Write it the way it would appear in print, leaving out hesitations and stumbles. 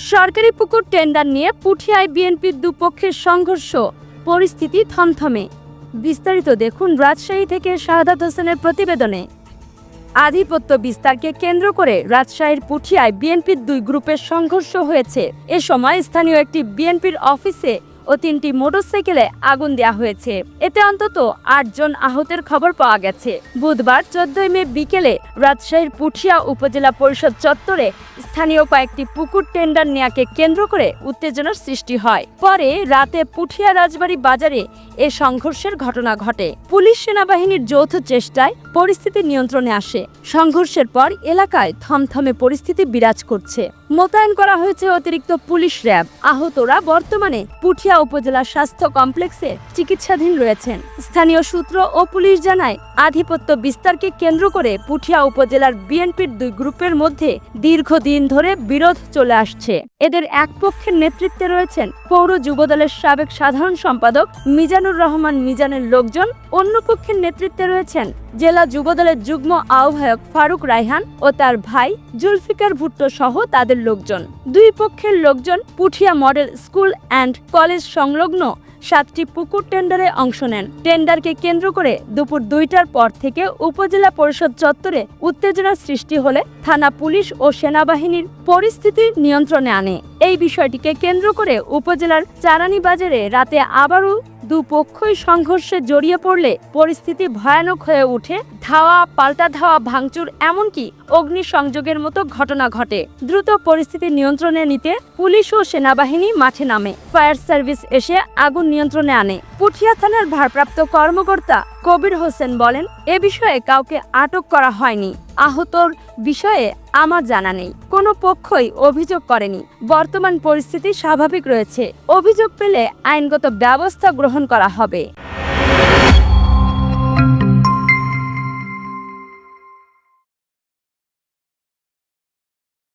সরকারি পুকুর টেন্ডার নিয়ে পুঠিয়ায় বিএনপির দুপক্ষের সংঘর্ষ, পরিস্থিতি থমথমে। বিস্তারিত দেখুন রাজশাহী থেকে শাহাদাত হোসেনের প্রতিবেদনে। আধিপত্য বিস্তারকে কেন্দ্র করে রাজশাহীর পুঠিয়ায় বিএনপির দুই গ্রুপের সংঘর্ষ হয়েছে। এ সময় স্থানীয় একটি বিএনপির অফিসে ও 3টি মোটরসাইকেলে আগুন দেওয়া হয়েছে। এতে অন্তত 8 জন আহতের খবর পাওয়া গেছে। বুধবার 14 মে বিকেলে রাজশাহীর পুঠিয়া উপজেলা পরিষদ চত্বরে স্থানীয় কয়েকটি পুকুর টেন্ডার নেয়াকে কেন্দ্র করে উত্তেজনার সৃষ্টি হয়। পরে রাতে পুঠিয়া রাজবাড়ী বাজারে এ সংঘর্ষের ঘটনা ঘটে। পুলিশ সেনাবাহিনীর যৌথ চেষ্টায় পরিস্থিতি নিয়ন্ত্রণে আসে। সংঘর্ষের পর এলাকায় থমথমে পরিস্থিতি বিরাজ করছে। মোতায়েন করা হয়েছে অতিরিক্ত পুলিশ র্যাব। আহতরা বর্তমানে পুঠিয়া উপজেলা স্বাস্থ্য কমপ্লেক্সে চিকিৎসাধীন রয়েছেন। স্থানীয় সূত্র ও পুলিশ জানায়, আধিপত্য বিস্তারকে কেন্দ্র করে পুঠিয়া উপজেলার বিএনপির দুই গ্রুপের মধ্যে দীর্ঘদিন ধরে বিরোধ চলে আসছে। এদের এক পক্ষের নেতৃত্বে রয়েছেন পৌর যুবদলের সাবেক সাধারণ সম্পাদক মিজানুর রহমান মিজানের লোকজন, অন্য পক্ষের নেতৃত্বে রয়েছেন জেলা যুবদলের যুগ্ম আহ্বায়ক ফারুক রায়হান ও তার ভাই জুলফিকার ভুট্টো সহ তাদের লোকজন। দুই পক্ষের লোকজন Puthia model school and college সংলগ্ন 7টি পুকুর টেন্ডারে অংশ নেন। টেন্ডারকে কেন্দ্র করে দুপুর 2টার পর থেকে উপজেলা পরিষদ চত্বরে উত্তেজনার সৃষ্টি হলে থানা, পুলিশ ও সেনাবাহিনীর পরিস্থিতি নিয়ন্ত্রণে আনে। এই বিষয়টিকে কেন্দ্র করে উপজেলার চারানি বাজারে রাতে আবারও দুপক্ষই সংঘর্ষে জড়িয়ে পড়লে পরিস্থিতি ভয়ানক হয়ে ওঠে। ধাওয়া, পাল্টা ধাওয়া, ভাঙচুর, এমনকি অগ্নিসংযোগের মতো ঘটনা ঘটে। দ্রুত পরিস্থিতি নিয়ন্ত্রণে নিতে পুলিশ ও সেনাবাহিনী মাঠে নামে। ফায়ার সার্ভিস এসে আগুন নিয়ন্ত্রণে আনে। পুঠিয়া থানার ভারপ্রাপ্ত কর্মকর্তা কবির হোসেন বলেন, এ বিষয়ে কাউকে আটক করা হয়নি। আহতর বিষয়ে আমার জানা নেই। কোনো পক্ষই অভিযোগ করেনি। বর্তমান পরিস্থিতি স্বাভাবিক রয়েছে। অভিযোগ পেলে আইনগত ব্যবস্থা গ্রহণ করা হবে।